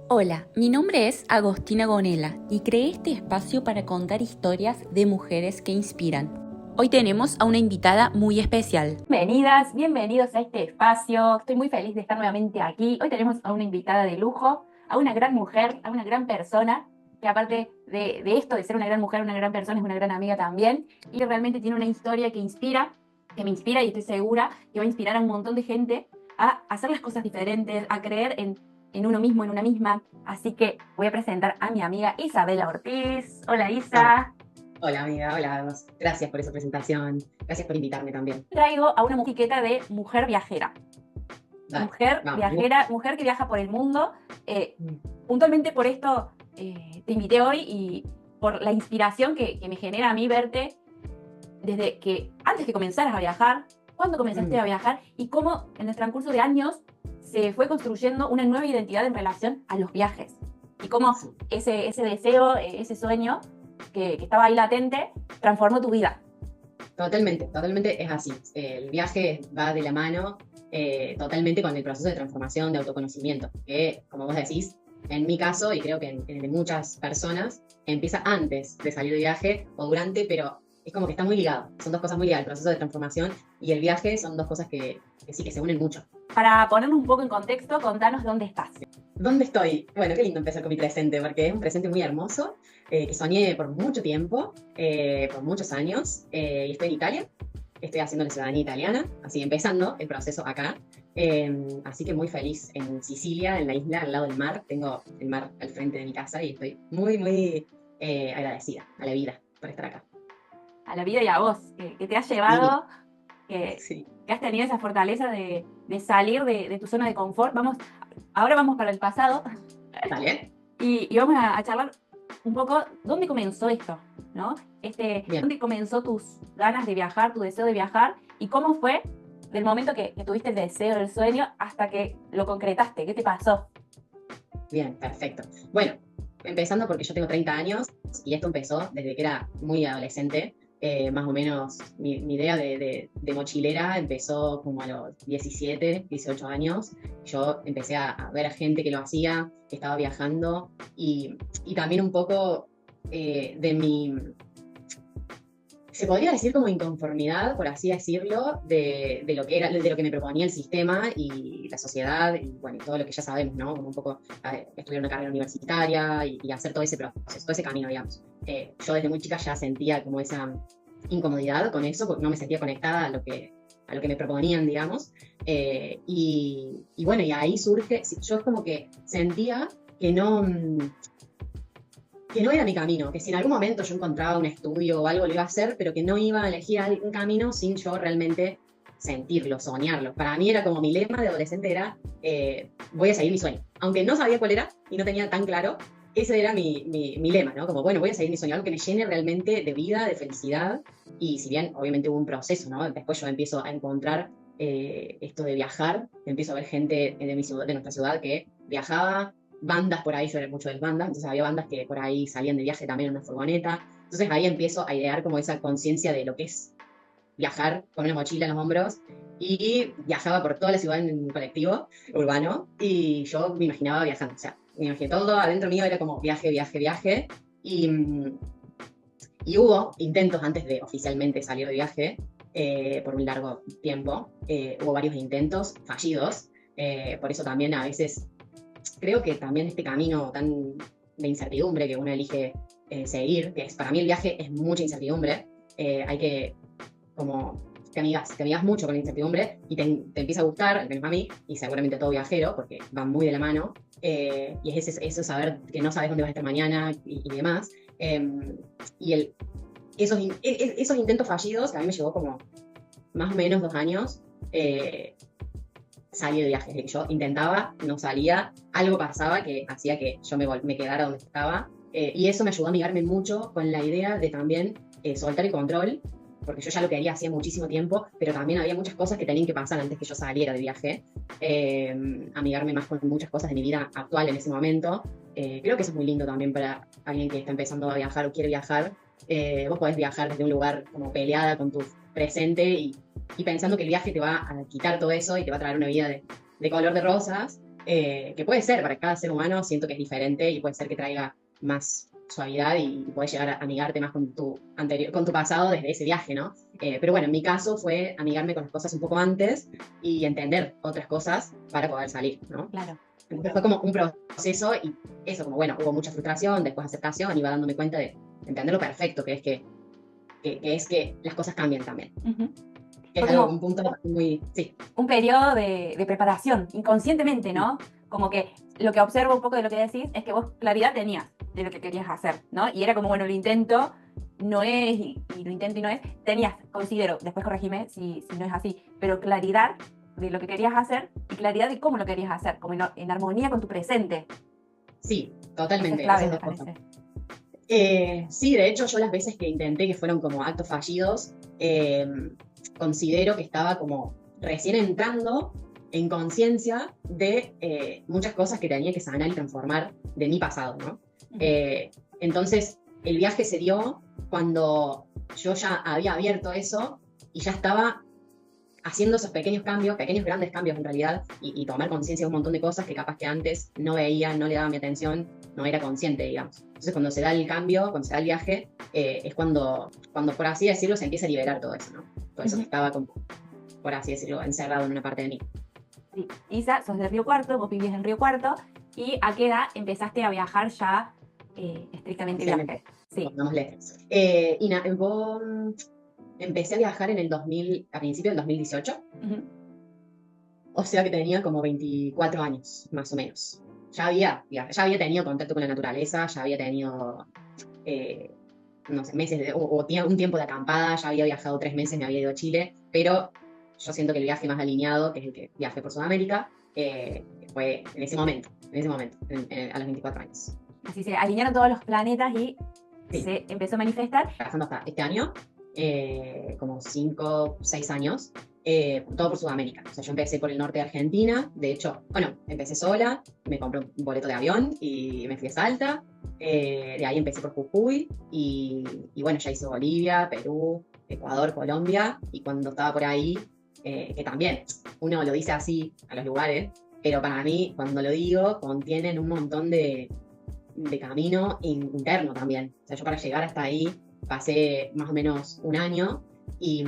Hola, mi nombre es Agostina Gonela y creé este espacio para contar historias de mujeres que inspiran. Hoy tenemos a una invitada muy especial. Bienvenidas, bienvenidos a este espacio. Estoy muy feliz de estar nuevamente aquí. Hoy tenemos a una invitada de lujo, a una gran mujer, a una gran persona, que aparte de esto, de ser una gran mujer, una gran persona, es una gran amiga también, y realmente tiene una historia que inspira, que me inspira y estoy segura que va a inspirar a un montón de gente a hacer las cosas diferentes, a creer en uno mismo, en una misma. Así que voy a presentar a mi amiga Isabela Ortiz. Hola Hola, Isa. hola, amiga, hola, gracias por esa presentación, gracias por invitarme también. Traigo a una etiqueta de mujer viajera. Dale, Mujer vamos. viajera, mujer que viaja por el mundo. Eh, Mm, Puntualmente por esto te invité hoy y por la inspiración que me genera a mí verte desde que antes que comenzaras a viajar, cuándo comenzaste mm, a viajar y cómo en el transcurso de años se fue construyendo una nueva identidad en relación a los viajes y cómo sí. ese deseo, ese sueño que estaba ahí latente transformó tu vida. Totalmente es así. El viaje va de la mano totalmente con el proceso de transformación, de autoconocimiento, que, como vos decís, en mi caso, y creo que en el de muchas personas, empieza antes de salir de viaje o durante, pero es como que está muy ligado. Son dos cosas muy ligadas, el proceso de transformación y el viaje son dos cosas que sí, que se unen mucho. Para ponernos un poco en contexto, contanos dónde estás. ¿Dónde estoy? Bueno, qué lindo empezar con mi presente, porque es un presente muy hermoso, que soñé por mucho tiempo, por muchos años, y estoy en Italia, estoy haciendo la ciudadanía italiana, así empezando el proceso acá. Así que muy feliz en Sicilia, en la isla, al lado del mar, tengo el mar al frente de mi casa y estoy muy agradecida a la vida por estar acá. A la vida y a vos, que te has Sí, llevado, sí, que has tenido esa fortaleza de salir de tu zona de confort. Ahora vamos para el pasado ¿vale? y vamos a charlar un poco dónde comenzó esto, ¿no? Bien. ¿Dónde comenzó tus ganas de viajar, tu deseo de viajar y cómo fue del momento que tuviste el deseo, el sueño, hasta que lo concretaste? ¿Qué te pasó? Bien, perfecto. Bueno, empezando porque yo tengo 30 años y esto empezó desde que era muy adolescente. Más o menos mi idea de mochilera empezó como a los 17, 18 años. Yo empecé a ver a gente que lo hacía, que estaba viajando y también un poco de mi, se podría decir como inconformidad, por así decirlo, de lo que era, de lo que me proponía el sistema y la sociedad, y bueno, y todo lo que ya sabemos, ¿no? Como un poco estudiar una carrera universitaria y hacer todo ese proceso, todo ese camino, digamos. Yo desde muy chica ya sentía como esa incomodidad con eso, porque no me sentía conectada a lo que me proponían, digamos. Y bueno, y ahí surge, yo es como que sentía que que no era mi camino, que si en algún momento yo encontraba un estudio o algo lo iba a hacer, pero que no iba a elegir un camino sin yo realmente sentirlo, soñarlo. Para mí era como mi lema de adolescente era, voy a seguir mi sueño. Aunque no sabía cuál era y no tenía tan claro, ese era mi lema, ¿no? Como, bueno, voy a seguir mi sueño, algo que me llene realmente de vida, de felicidad. Y si bien obviamente hubo un proceso, ¿no? Después yo empiezo a encontrar esto de viajar, empiezo a ver gente de mi ciudad, de nuestra ciudad que viajaba, bandas por ahí, yo era mucho de bandas, entonces había bandas que por ahí salían de viaje también en una furgoneta. Entonces ahí empiezo a idear como esa conciencia de lo que es viajar con una mochila en los hombros y viajaba por toda la ciudad en un colectivo urbano y yo me imaginaba viajando, o sea, me imaginé todo adentro mío, era como viaje y, y hubo intentos antes de oficialmente salir de viaje por un largo tiempo, hubo varios intentos fallidos, por eso también a veces creo que también este camino tan de incertidumbre que uno elige seguir, que es, para mí el viaje es mucha incertidumbre, hay que como te amigas mucho con la incertidumbre y te empieza a gustar, al menos a mí, y seguramente a todo viajero, porque van muy de la mano, y es eso saber que no sabes dónde vas a estar mañana y demás. Y esos intentos fallidos, que a mí me llevó como más o menos 2 años, salir de viajes. Yo intentaba, no salía, algo pasaba que hacía que yo me quedara donde estaba. Y eso me ayudó a amigarme mucho con la idea de también soltar el control, porque yo ya lo quería hacía muchísimo tiempo, pero también había muchas cosas que tenían que pasar antes que yo saliera de viaje. Amigarme más con muchas cosas de mi vida actual en ese momento. Creo que eso es muy lindo también para alguien que está empezando a viajar o quiere viajar. Vos podés viajar desde un lugar como peleada con tu presente y pensando que el viaje te va a quitar todo eso y te va a traer una vida de color de rosas. que puede ser para cada ser humano, siento que es diferente y puede ser que traiga más suavidad y puedes llegar a amigarte más con tu anterior, con tu pasado desde ese viaje, ¿no? Pero bueno, en mi caso fue amigarme con las cosas un poco antes y entender otras cosas para poder salir, ¿no? Claro. Entonces fue como un proceso y eso, como bueno, hubo mucha frustración, después aceptación, iba dándome cuenta de entender lo perfecto que es que las cosas cambian también. Ujú. Que Fue es algo, como un punto muy, sí, un periodo de preparación, inconscientemente, ¿no? Como que lo que observo un poco de lo que decís es que vos claridad tenías de lo que querías hacer, ¿no? Y era como, bueno, lo intento, no es, y lo intento y no es. Tenías, considero, después corregime si no es así, pero claridad de lo que querías hacer y claridad de cómo lo querías hacer, como en armonía con tu presente. sí, Eso es totalmente, clave, esas me dos cosas. parece. Sí, de hecho, yo las veces que intenté, que fueron como actos fallidos, considero que estaba como recién entrando en conciencia de muchas cosas que tenía que sanar y transformar de mi pasado, ¿no? Eh, entonces, el viaje se dio cuando yo ya había abierto eso y ya estaba haciendo esos pequeños cambios, pequeños grandes cambios en realidad, y tomar conciencia de un montón de cosas que capaz que antes no veía, no le daba mi atención, no era consciente, digamos. Entonces cuando se da el cambio, cuando se da el viaje, es cuando por así decirlo se empieza a liberar todo eso, ¿no? Todo eso que estaba como, por así decirlo, encerrado en una parte de mí. Sí. Isa, sos de Río Cuarto, vos vivís en Río Cuarto, ¿y a qué edad empezaste a viajar ya estrictamente viaje? Sí. Pongámosle. Vos empecé a viajar en el 2000, a principios del 2018. Ujú. O sea que tenía como 24 años, más o menos. Ya había tenido contacto con la naturaleza, ya había tenido, no sé, meses un tiempo de acampada, ya había viajado 3 meses, me había ido a Chile, pero yo siento que el viaje más alineado, que es el que viajé por Sudamérica, fue en ese momento, a los 24 años. Así se alinearon todos los planetas y Sí. se empezó a manifestar. Pasando hasta este año, como 5, 6 años, todo por Sudamérica. O sea, yo empecé por el norte de Argentina, de hecho, bueno, empecé sola, me compré un boleto de avión y me fui a Salta, de ahí empecé por Jujuy y bueno, ya hice Bolivia, Perú, Ecuador, Colombia, y cuando estaba por ahí, que también uno lo dice así a los lugares, pero para mí, cuando lo digo, contienen un montón de camino interno también. O sea, yo para llegar hasta ahí pasé más o menos un año y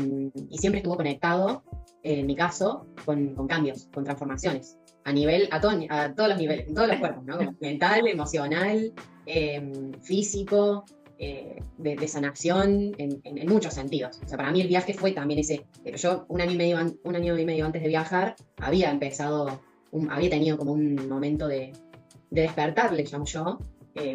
siempre estuvo conectado, en mi caso, con cambios, con transformaciones, a todos los niveles, en todos los cuerpos, ¿no? Como mental, emocional, físico, de sanación, en muchos sentidos. O sea, para mí el viaje fue también ese, pero yo un año y medio antes de viajar, había tenido como un momento de despertar, le llamo yo,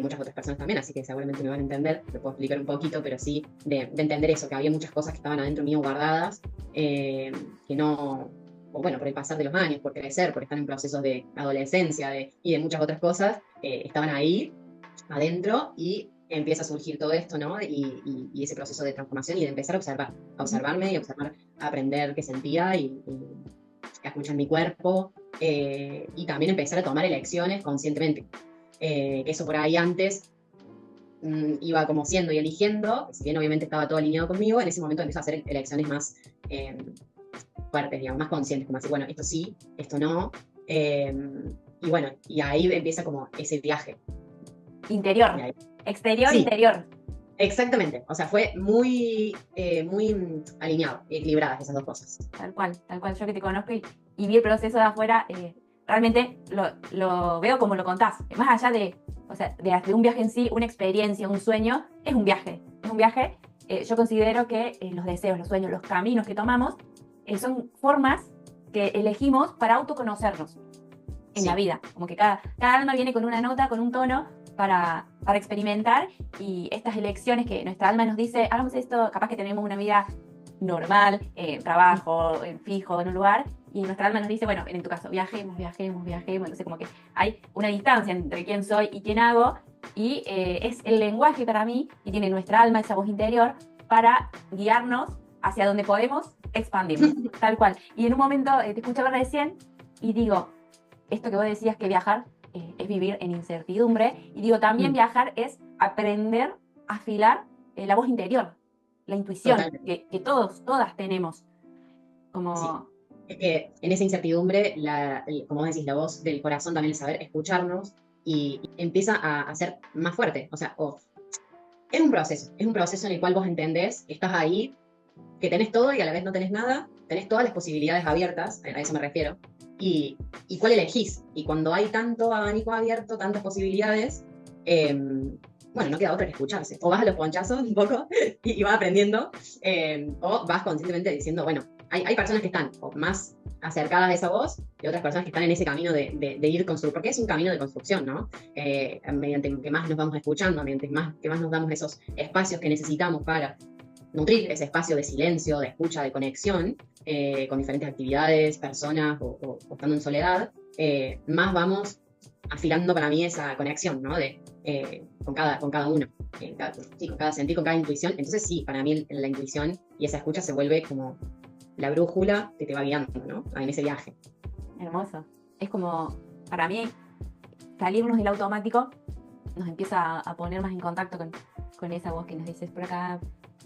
muchas otras personas también, así que seguramente me van a entender, lo puedo explicar un poquito, pero sí de entender eso, que había muchas cosas que estaban adentro mío guardadas, que no, o bueno, por el pasar de los años, por crecer, por estar en procesos de adolescencia y de muchas otras cosas, estaban ahí, adentro, y empieza a surgir todo esto, ¿no? Y ese proceso de transformación y de empezar a observarme y a aprender qué sentía y a escuchar mi cuerpo, y también empezar a tomar elecciones conscientemente. Eso por ahí antes iba como siendo y eligiendo, si bien obviamente estaba todo alineado conmigo, en ese momento empecé a hacer elecciones más fuertes, digamos, más conscientes, como así, bueno, esto sí, esto no. Y bueno, y ahí empieza como ese viaje. Interior, exterior, sí, interior. Exactamente, o sea, fue muy alineado, equilibradas esas dos cosas. Tal cual. Yo que te conozco y vi el proceso de afuera, realmente lo veo como lo contás. Más allá de un viaje en sí, una experiencia, un sueño, es un viaje. Yo considero que los deseos, los sueños, los caminos que tomamos son formas que elegimos para autoconocernos en la vida. Como que cada alma viene con una nota, con un tono para experimentar, y estas elecciones que nuestra alma nos dice, hagamos esto, capaz que tenemos una vida normal, trabajo, fijo en un lugar, y nuestra alma nos dice, bueno, en tu caso, viajemos, entonces como que hay una distancia entre quién soy y quién hago, y es el lenguaje para mí, y tiene nuestra alma, esa voz interior, para guiarnos hacia donde podemos expandirnos, tal cual. Y en un momento te escuchaba recién, y digo, esto que vos decías que viajar es vivir en incertidumbre, y digo, también viajar es aprender a afilar la voz interior, la intuición que todas tenemos. Como, Sí. Es que en esa incertidumbre, como vos decís, la voz del corazón también es saber escucharnos y empieza a ser más fuerte. O sea, es un proceso en el cual vos entendés que estás ahí, que tenés todo y a la vez no tenés nada, tenés todas las posibilidades abiertas, a eso me refiero, y, y cuál elegís. Y cuando hay tanto abanico abierto, tantas posibilidades, bueno, no queda otra que escucharse. O vas a los ponchazos un poco y vas aprendiendo, o vas conscientemente diciendo, bueno, hay personas que están más acercadas a esa voz y otras personas que están en ese camino de ir construyendo, porque es un camino de construcción, ¿no? Mediante que más nos vamos escuchando, mediante que más nos damos esos espacios que necesitamos para nutrir ese espacio de silencio, de escucha, de conexión, con diferentes actividades, personas o estando en soledad, más vamos afilando para mí esa conexión, ¿no? Con cada uno, sí, con cada sentir, con cada intuición. Entonces sí, para mí la intuición y esa escucha se vuelve como la brújula que te va guiando, ¿no? En ese viaje. Hermoso. Es como, para mí, salirnos del automático nos empieza a poner más en contacto con esa voz que nos dices por acá.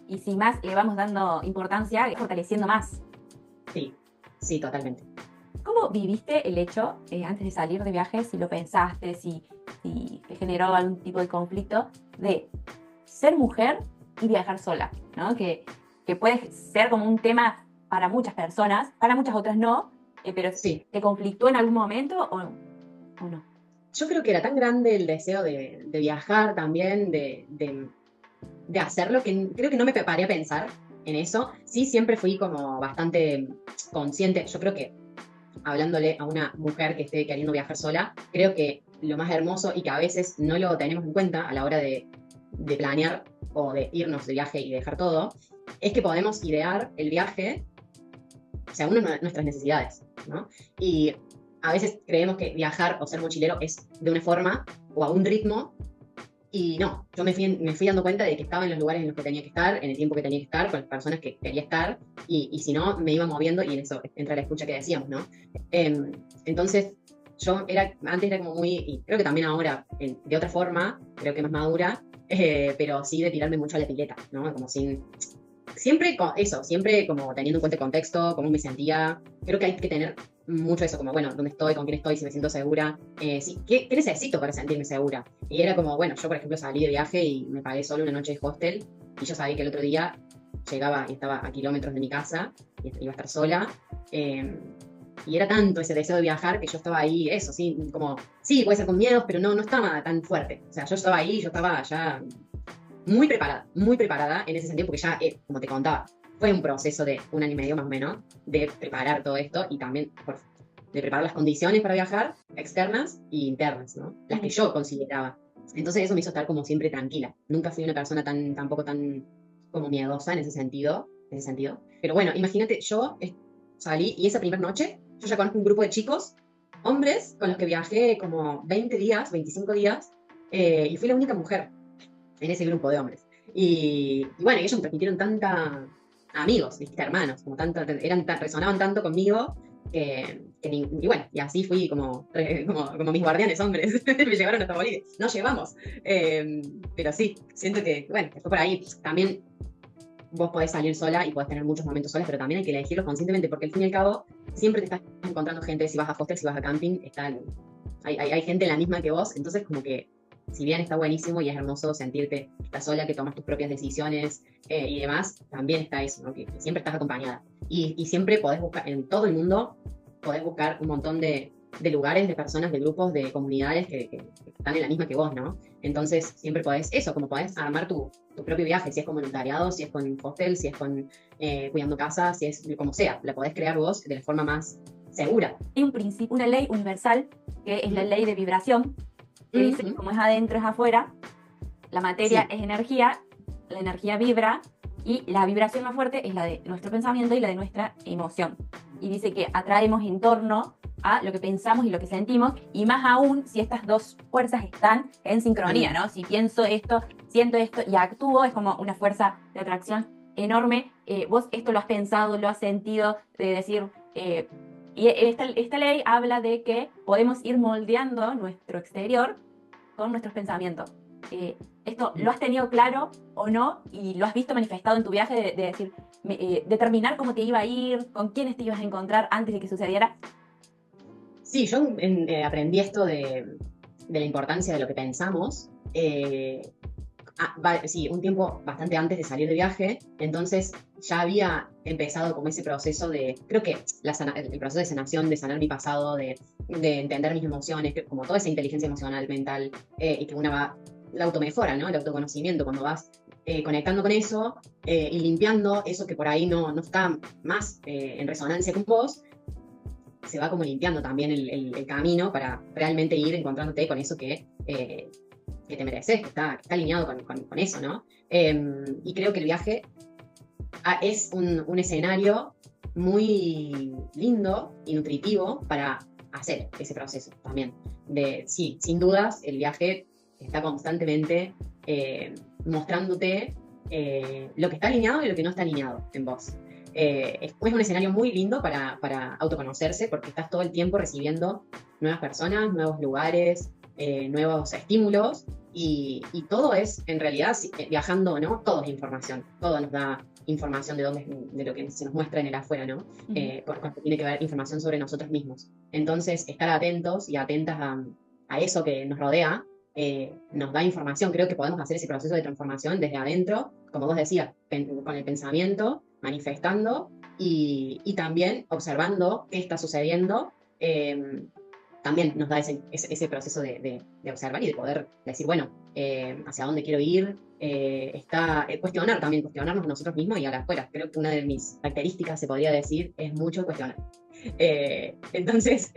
Y si más le vamos dando importancia, fortaleciendo más. Sí, sí, totalmente. ¿Cómo viviste el hecho, antes de salir de viaje, si lo pensaste, si te generó algún tipo de conflicto, de ser mujer y viajar sola, ¿no? Que puede ser como un tema para muchas personas, para muchas otras no, pero Sí. ¿te conflictó en algún momento o no? Yo creo que era tan grande el deseo de viajar también, de hacerlo, que creo que no me preparé a pensar en eso. Sí, siempre fui como bastante consciente. Yo creo que hablándole a una mujer que esté queriendo viajar sola, creo que lo más hermoso y que a veces no lo tenemos en cuenta a la hora de planear o de irnos de viaje y dejar todo, es que podemos idear el viaje según nuestras necesidades, ¿no? Y a veces creemos que viajar o ser mochilero es de una forma o a un ritmo. Y no, yo me fui dando cuenta de que estaba en los lugares en los que tenía que estar, en el tiempo que tenía que estar, con las personas que quería estar, y si no, me iba moviendo y en eso entra la escucha que decíamos, ¿no? Entonces, antes era como muy, y creo que también ahora, de otra forma, creo que más madura, pero sí de tirarme mucho a la pileta, ¿no? Como siempre siempre como teniendo en cuenta el contexto, cómo me sentía. Creo que hay que tener mucho eso, como, bueno, ¿dónde estoy? ¿Con quién estoy? Si me siento segura. Sí, ¿qué necesito para sentirme segura? Y era como, bueno, yo por ejemplo salí de viaje y me pagué solo una noche de hostel y yo sabía que el otro día llegaba y estaba a kilómetros de mi casa y iba a estar sola. Y era tanto ese deseo de viajar que yo estaba ahí, eso, sí, como, sí, puede ser con miedos, pero no estaba tan fuerte. O sea, yo estaba ahí, yo estaba ya muy preparada en ese sentido, porque ya, como te contaba, fue un proceso de 1 año y medio más o menos de preparar todo esto y también de preparar las condiciones para viajar, externas e internas, ¿no? Las que yo consideraba. Entonces eso me hizo estar como siempre tranquila. Nunca fui una persona tampoco tan como miedosa en ese sentido. Pero bueno, imagínate, yo salí y esa primera noche yo ya conozco un grupo de chicos, hombres, con los que viajé como 20 días, 25 días, y fui la única mujer en ese grupo de hombres. Y bueno, ellos me transmitieron amigos, ¿viste? Hermanos, como resonaban tanto conmigo, y bueno, y así fui como mis guardianes hombres, me llevaron hasta Bolivia, nos llevamos, pero sí, siento que, bueno, que fue por ahí. También vos podés salir sola y podés tener muchos momentos solas, pero también hay que elegirlos conscientemente, porque al fin y al cabo siempre te estás encontrando gente, si vas a hostel, si vas a camping, hay gente en la misma que vos, entonces como que si bien está buenísimo y es hermoso sentirte que estás sola, que tomas tus propias decisiones y demás, también está eso, ¿no? Que siempre estás acompañada. Y siempre podés buscar, en todo el mundo, podés buscar un montón de lugares, de personas, de grupos, de comunidades que están en la misma que vos, ¿no? Entonces siempre podés eso, como podés armar tu propio viaje, si es con voluntariado, si es con hostel, si es con cuidando casa, si es como sea, la podés crear vos de la forma más segura. Hay un principio, una ley universal, que es la ley de vibración, que dice que como es adentro es afuera, la materia es energía, la energía vibra y la vibración más fuerte es la de nuestro pensamiento y la de nuestra emoción. Y dice que atraemos en torno a lo que pensamos y lo que sentimos, y más aún si estas dos fuerzas están en sincronía, ¿no? Si pienso esto, siento esto y actúo, es como una fuerza de atracción enorme. Vos esto lo has pensado, lo has sentido, de decir... y esta ley habla de que podemos ir moldeando nuestro exterior con nuestros pensamientos. ¿Esto lo has tenido claro o no? ¿Y lo has visto manifestado en tu viaje de decir, determinar cómo te iba a ir, con quiénes te ibas a encontrar antes de que sucediera? Sí, yo aprendí esto de la importancia de lo que pensamos. Sí, un tiempo bastante antes de salir de viaje, entonces ya había empezado como ese proceso de, creo que el proceso de sanación, de sanar mi pasado, de entender mis emociones, como toda esa inteligencia emocional, mental, y que una va, la automejora, ¿no? El autoconocimiento, cuando vas conectando con eso y limpiando eso que por ahí no está más en resonancia con vos, se va como limpiando también el camino para realmente ir encontrándote con eso que te mereces, que está alineado con eso, ¿no? Y creo que el viaje es un escenario muy lindo y nutritivo para hacer ese proceso también. Sí, sin dudas, el viaje está constantemente mostrándote lo que está alineado y lo que no está alineado en vos. Es un escenario muy lindo para autoconocerse porque estás todo el tiempo recibiendo nuevas personas, nuevos lugares, nuevos estímulos y todo es, en realidad, viajando o no, todo es información, todo nos da información de lo que se nos muestra en el afuera, ¿no? Porque tiene que ver información sobre nosotros mismos. Entonces, estar atentos y atentas a eso que nos rodea nos da información. Creo que podemos hacer ese proceso de transformación desde adentro, como vos decías, con el pensamiento, manifestando y también observando qué está sucediendo. También nos da ese proceso de observar y de poder decir, bueno, hacia dónde quiero ir, cuestionarnos nosotros mismos y a la afuera. Creo que una de mis características, se podría decir, es mucho cuestionar. Entonces,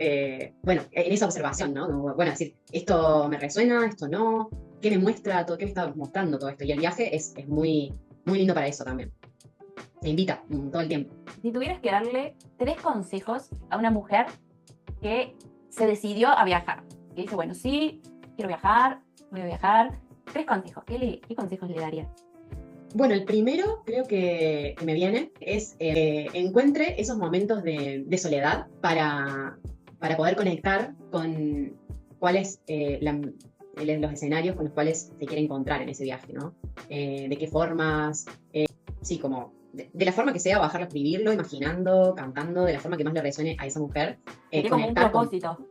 bueno, en esa observación, ¿no? Como, bueno, decir, esto me resuena, esto no, ¿qué me muestra todo, qué me está mostrando todo esto? Y el viaje es muy, muy lindo para eso también. Me invita todo el tiempo. Si tuvieras que darle 3 consejos a una mujer que se decidió a viajar, que dice, bueno, sí, quiero viajar, voy a viajar, 3 consejos, ¿qué consejos le darías? Bueno, el primero creo que me viene es encuentre esos momentos de soledad para poder conectar con cuáles los escenarios con los cuales se quiere encontrar en ese viaje, ¿no? De qué formas, sí, como de la forma que sea, bajarlo, escribirlo, imaginando, cantando, de la forma que más le resuene a esa mujer. Sería como un propósito.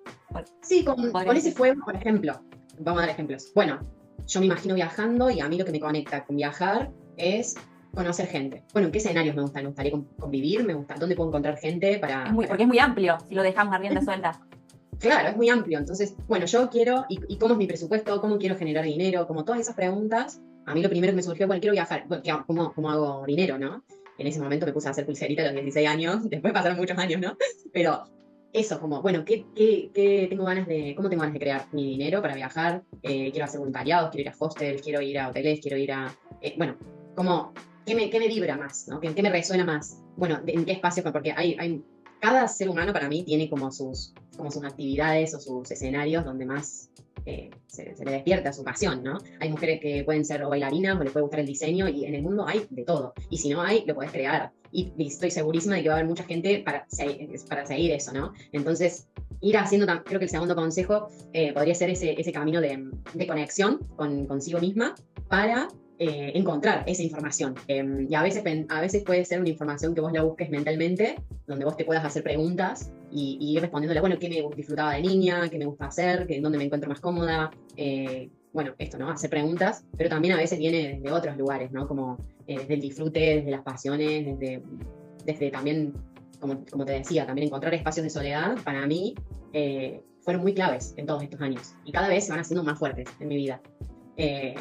Sí, con ese fuego, por ejemplo. Vamos a dar ejemplos. Bueno, yo me imagino viajando y a mí lo que me conecta con viajar es conocer gente. Bueno, ¿en qué escenarios me gustan? Me gustaría convivir, ¿dónde puedo encontrar gente porque es muy amplio si lo dejamos a rienda suelta. Claro, es muy amplio. Entonces, bueno, yo quiero, y cómo es mi presupuesto, cómo quiero generar dinero, como todas esas preguntas, a mí lo primero que me surgió, bueno, quiero viajar, bueno, ¿cómo hago dinero, no? En ese momento me puse a hacer pulserita a los 16 años, después pasaron muchos años, ¿no? Pero eso, como, bueno, ¿cómo tengo ganas de crear mi dinero para viajar? Quiero hacer voluntariados, quiero ir a hostels, quiero ir a hoteles, quiero ir a, bueno, como, ¿qué me vibra más, ¿no? ¿Qué me resuena más? Bueno, ¿en qué espacio? Porque cada ser humano para mí tiene como sus actividades o sus escenarios donde más se le despierta su pasión, ¿no? Hay mujeres que pueden ser o bailarinas o les puede gustar el diseño y en el mundo hay de todo. Y si no hay, lo podés crear. Y estoy segurísima de que va a haber mucha gente para seguir eso, ¿no? Entonces, ir haciendo, creo que el segundo consejo podría ser ese camino de conexión consigo misma para encontrar esa información. Y a veces puede ser una información que vos la busques mentalmente, donde vos te puedas hacer preguntas y ir respondiéndole, bueno, ¿qué me disfrutaba de niña? ¿Qué me gusta hacer? ¿Dónde me encuentro más cómoda? Bueno, esto, ¿no? Hacer preguntas, pero también a veces viene desde otros lugares, ¿no? Como desde el disfrute, desde las pasiones, desde también, como te decía, también encontrar espacios de soledad, para mí, fueron muy claves en todos estos años. Y cada vez se van haciendo más fuertes en mi vida.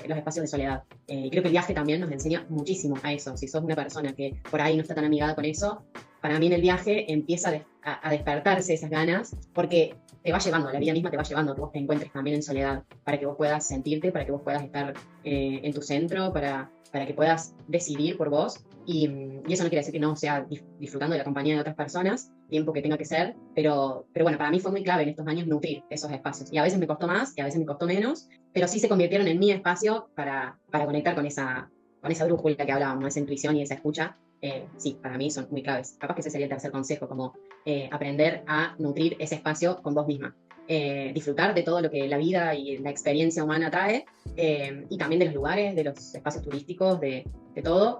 Los espacios de soledad. Creo que el viaje también nos enseña muchísimo a eso. Si sos una persona que por ahí no está tan amigada con eso, para mí en el viaje empieza a despertarse esas ganas, porque te va llevando, la vida misma te va llevando a que vos te encuentres también en soledad, para que vos puedas sentirte, para que vos puedas estar en tu centro, para que puedas decidir por vos. Y eso no quiere decir que no sea disfrutando de la compañía de otras personas, tiempo que tenga que ser, pero bueno, para mí fue muy clave en estos años nutrir esos espacios. Y a veces me costó más, y a veces me costó menos, pero sí se convirtieron en mi espacio para conectar con esa brújula que hablábamos, esa intuición y esa escucha. Sí, para mí son muy claves. Capaz que ese sería el tercer consejo, como aprender a nutrir ese espacio con vos misma. Disfrutar de todo lo que la vida y la experiencia humana trae, y también de los lugares, de los espacios turísticos, de todo,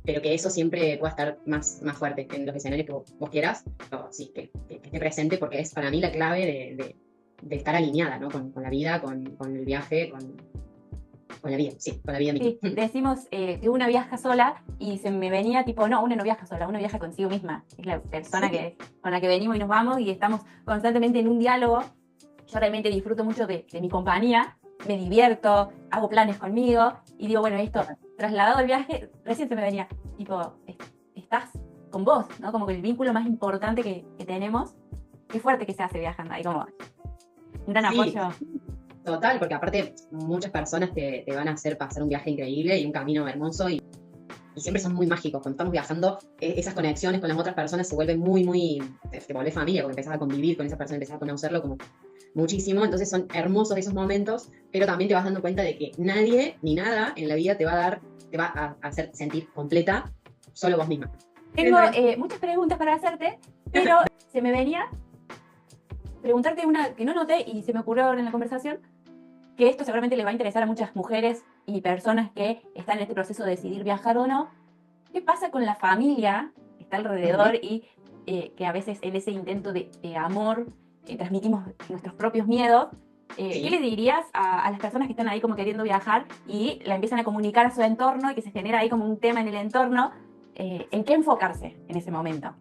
pero que eso siempre pueda estar más fuerte en los escenarios que vos quieras, pero sí, que esté presente, porque es para mí la clave de estar alineada, ¿no? Con la vida, con el viaje, con la vida, sí, con la vida misma. Sí, decimos que una viaja sola y se me venía tipo, no, una no viaja sola, una viaja consigo misma. Es la persona Sí. con la que venimos y nos vamos y estamos constantemente en un diálogo. Yo realmente disfruto mucho de mi compañía, me divierto, hago planes conmigo y digo, bueno, esto trasladado al viaje, recién se me venía, tipo, estás con vos, ¿no? Como que el vínculo más importante que tenemos, qué fuerte que se hace viajando, ahí como un gran Sí. apoyo. Total, porque aparte muchas personas te van a hacer pasar un viaje increíble y un camino hermoso y siempre son muy mágicos. Cuando estamos viajando, esas conexiones con las otras personas se vuelven te vuelve familia, porque empezás a convivir con esa persona, empezás a conocerlo como muchísimo, entonces son hermosos esos momentos, pero también te vas dando cuenta de que nadie ni nada en la vida te va a hacer sentir completa, solo vos misma. Tengo muchas preguntas para hacerte, pero se me venía preguntarte una que no noté y se me ocurrió ahora en la conversación, que esto seguramente le va a interesar a muchas mujeres y personas que están en este proceso de decidir viajar o no. ¿Qué pasa con la familia que está alrededor y que a veces en ese intento de amor transmitimos nuestros propios miedos? Sí. ¿Qué le dirías a las personas que están ahí como queriendo viajar y la empiezan a comunicar a su entorno y que se genera ahí como un tema en el entorno? ¿En qué enfocarse en ese momento?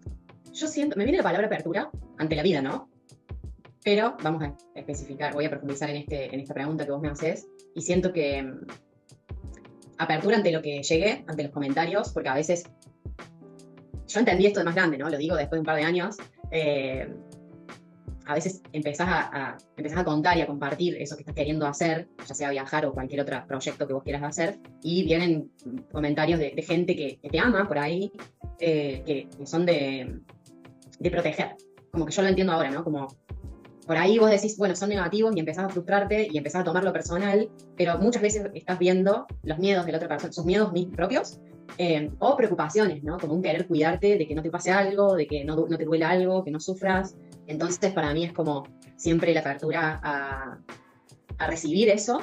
Yo siento, me viene la palabra apertura ante la vida, ¿no? Pero vamos a especificar, voy a profundizar en esta pregunta que vos me haces, y siento que apertura ante lo que llegue, ante los comentarios, porque a veces yo entendí esto de más grande, ¿no? Lo digo después de un par de años. A veces empezás a contar y a compartir eso que estás queriendo hacer, ya sea viajar o cualquier otro proyecto que vos quieras hacer, y vienen comentarios de gente que te ama por ahí, que son de proteger. Como que yo lo entiendo ahora, ¿no? Como por ahí vos decís, bueno, son negativos y empezás a frustrarte y empezás a tomarlo personal, pero muchas veces estás viendo los miedos de la otra persona, sus miedos propios, o preocupaciones, ¿no? Como un querer cuidarte de que no te pase algo, de que no te duela algo, que no sufras. Entonces, para mí es como siempre la apertura a recibir eso,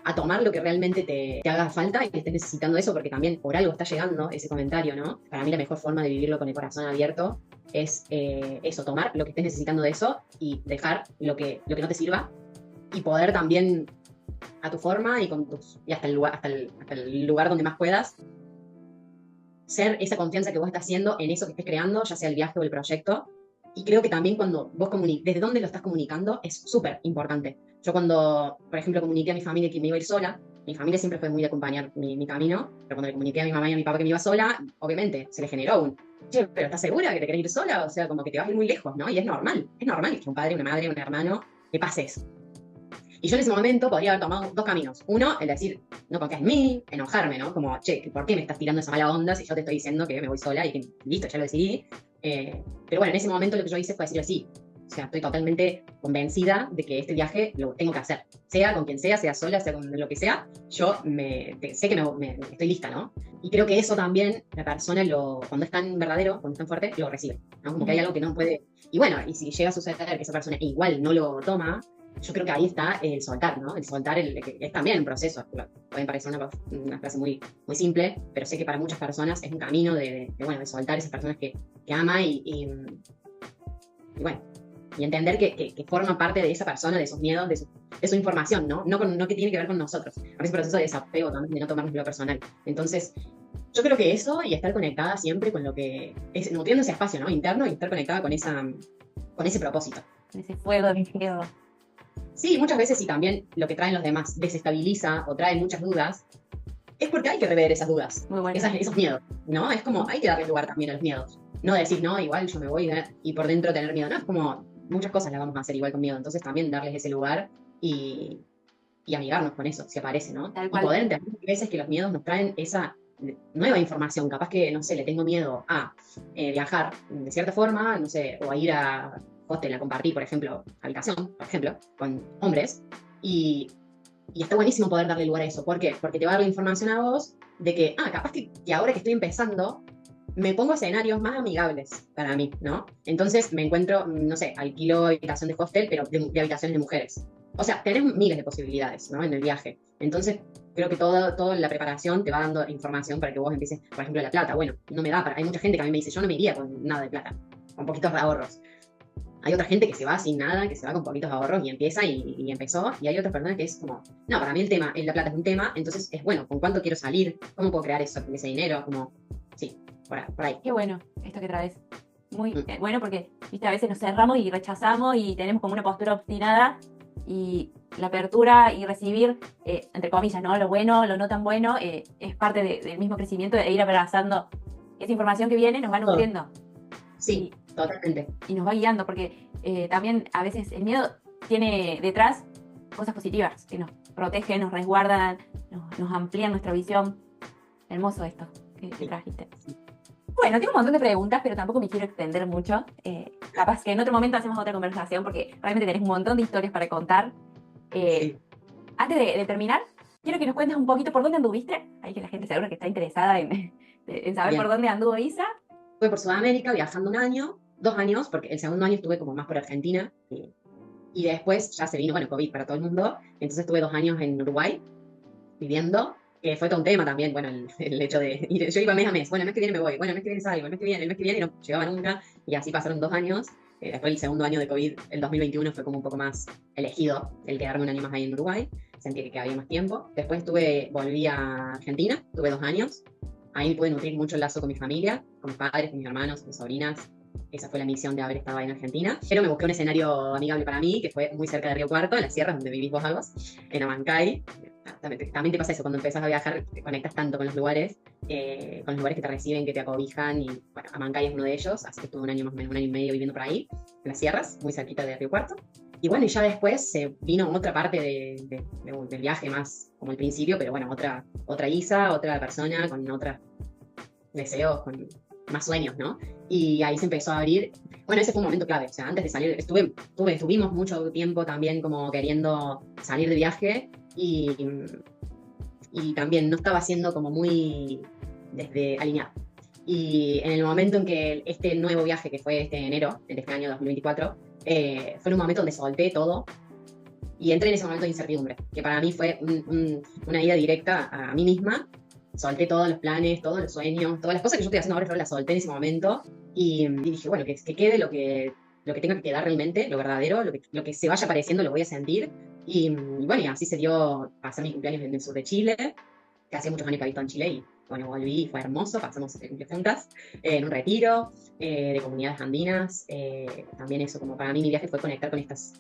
a tomar lo que realmente te haga falta y que estés necesitando eso, porque también por algo está llegando ese comentario, ¿no? Para mí la mejor forma de vivirlo con el corazón abierto es eso, tomar lo que estés necesitando de eso y dejar lo que no te sirva y poder también a tu forma y hasta el lugar donde más puedas ser esa confianza que vos estás haciendo en eso que estés creando, ya sea el viaje o el proyecto. Y creo que también cuando vos desde dónde lo estás comunicando es súper importante. Yo cuando, por ejemplo, comuniqué a mi familia que me iba a ir sola, mi familia siempre fue muy de acompañar mi camino, pero cuando le comuniqué a mi mamá y a mi papá que me iba sola, obviamente se le generó che, pero ¿estás segura que te querés ir sola? O sea, como que te vas a ir muy lejos, ¿no? Y es normal que un padre, una madre, un hermano le pase eso. Y yo en ese momento podría haber tomado dos caminos. Uno, el decir, no confías en mí, enojarme, ¿no? Como, che, ¿por qué me estás tirando esa mala onda si yo te estoy diciendo que me voy sola y que listo, ya lo decidí? Pero bueno, en ese momento lo que yo hice fue decirle sí. O sea, estoy totalmente convencida de que este viaje lo tengo que hacer. Sea con quien sea sola, sea con lo que sea, yo sé que estoy lista, ¿no? Y creo que eso también la persona, cuando es tan verdadero, cuando es tan fuerte, lo recibe, ¿no? Como que hay algo que no puede... Y bueno, y si llega a suceder que esa persona igual no lo toma, yo creo que ahí está el soltar, ¿no? El soltar que es también un proceso. Puede parecer una frase muy, muy simple, pero sé que para muchas personas es un camino de soltar esas personas que ama y bueno, y entender que forma parte de esa persona, de sus miedos, de su información, ¿no? No que tiene que ver con nosotros. A veces proceso de desapego también, de no tomarnos lo personal. Entonces, yo creo que eso y estar conectada siempre con lo que es, nutriendo ese espacio, ¿no? Interno y estar conectada con ese propósito. Ese fuego de miedo. Sí, muchas veces y también lo que traen los demás desestabiliza o trae muchas dudas, es porque hay que rever esas dudas, Muy bueno. esos miedos, ¿no? Es como, hay que darle lugar también a los miedos. No decir, no, igual yo me voy y por dentro tener miedo, no, es como, muchas cosas las vamos a hacer igual con miedo, entonces también darles ese lugar y amigarnos con eso, si aparece, ¿no? Tal Y cual. poder entender a veces que los miedos nos traen esa nueva información, capaz que, no sé, le tengo miedo a viajar de cierta forma, no sé, o a ir a hostel a compartir, por ejemplo, habitación, por ejemplo, con hombres, y está buenísimo poder darle lugar a eso. ¿Por qué? Porque te va a dar la información a vos de que, capaz que ahora que estoy empezando, me pongo escenarios más amigables para mí, ¿no? Entonces me encuentro, no sé, alquilo habitación de hostel, pero de habitaciones de mujeres. o sea, tenés miles de posibilidades, ¿no? En el viaje. Entonces, creo que toda la preparación te va dando información para que vos empieces, por ejemplo, la plata. Bueno, no me da para. Hay mucha gente que a mí me dice, yo no me iría con nada de plata, con poquitos ahorros. Hay otra gente que se va sin nada, que se va con poquitos ahorros y empieza y empezó. Y hay otras personas que es como, no, para mí el tema, la plata es un tema, entonces es bueno, ¿con cuánto quiero salir? ¿Cómo puedo crear ese dinero? Como, sí, por ahí. Qué bueno esto que traes. Muy Mm. bueno porque, viste, a veces nos cerramos y rechazamos y tenemos como una postura obstinada y la apertura y recibir, entre comillas, ¿no? Lo bueno, lo no tan bueno, es parte del mismo crecimiento de ir abrazando esa información que viene, nos va nutriendo Sí, totalmente. y nos va guiando porque también a veces el miedo tiene detrás cosas positivas que nos protegen, nos resguardan, nos amplían nuestra visión. Hermoso esto que trajiste. Bueno, tengo un montón de preguntas, pero tampoco me quiero extender mucho. Capaz que en otro momento hacemos otra conversación porque realmente tenés un montón de historias para contar. Sí. Antes de terminar, quiero que nos cuentes un poquito por dónde anduviste. Ahí que la gente seguro que está interesada en saber Bien. por dónde anduvo Isa. Estuve por Sudamérica viajando 1 año, 2 años, porque el segundo año estuve como más por Argentina. Y después ya se vino, bueno, COVID para todo el mundo. Entonces estuve 2 años en Uruguay viviendo. Fue todo un tema también, bueno, el hecho de ir. Yo iba mes a mes. Bueno, el mes que viene me voy. Bueno, el mes que viene salgo. El mes que viene y no llegaba nunca. Y así pasaron 2 años. Después el segundo año de COVID, el 2021, fue como un poco más elegido el quedarme 1 año más ahí en Uruguay. Sentí que había más tiempo. Después volví a Argentina, tuve 2 años. Ahí pude nutrir mucho el lazo con mi familia, con mis padres, con mis hermanos, mis sobrinas. Esa fue la misión de haber estado ahí en Argentina. Pero me busqué un escenario amigable para mí, que fue muy cerca de Río Cuarto, en las sierras donde vivís vos, Agos, en Amancay. También te pasa eso, cuando empezás a viajar, te conectas tanto con los lugares que te reciben, que te acobijan. Y bueno, Amancay es uno de ellos, así que estuve 1 año más o menos, 1 año y medio viviendo por ahí, en las sierras, muy cerquita de Río Cuarto. Y bueno, y ya después se vino otra parte del viaje, más como el principio, pero bueno, otra Isa, otra persona con otros deseos, con más sueños, ¿no? Y ahí se empezó a abrir. Bueno, ese fue un momento clave. O sea, antes de salir, estuvimos mucho tiempo también como queriendo salir de viaje y también no estaba siendo como muy desde alineado. Y en el momento en que este nuevo viaje, que fue este enero, de este año 2024, fue un momento donde solté todo y entré en ese momento de incertidumbre, que para mí fue una ida directa a mí misma. Solté todos los planes, todos los sueños, todas las cosas que yo estoy haciendo ahora, las solté en ese momento y dije, bueno, que quede lo que tenga que quedar realmente, lo verdadero, lo que se vaya apareciendo lo voy a sentir. Y bueno, y así se dio, pasé mi cumpleaños en el sur de Chile, que hacía muchos años que había estado en Chile y bueno, volví y fue hermoso, pasamos el cumpleaños juntas, en un retiro de comunidades andinas. También eso, como para mí mi viaje fue conectar con estos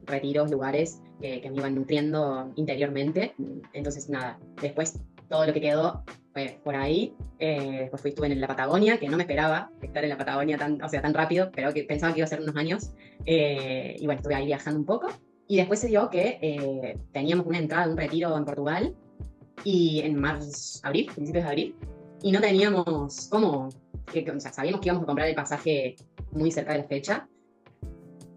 retiros, lugares que me iban nutriendo interiormente. Entonces nada, después todo lo que quedó fue por ahí. Después estuve en la Patagonia, que no me esperaba estar en la Patagonia tan rápido, pero que pensaba que iba a ser unos años. Y bueno, estuve ahí viajando un poco. Y después se dio que teníamos una entrada de un retiro en Portugal, y en principios de abril, y no teníamos cómo, o sea, sabíamos que íbamos a comprar el pasaje muy cerca de la fecha.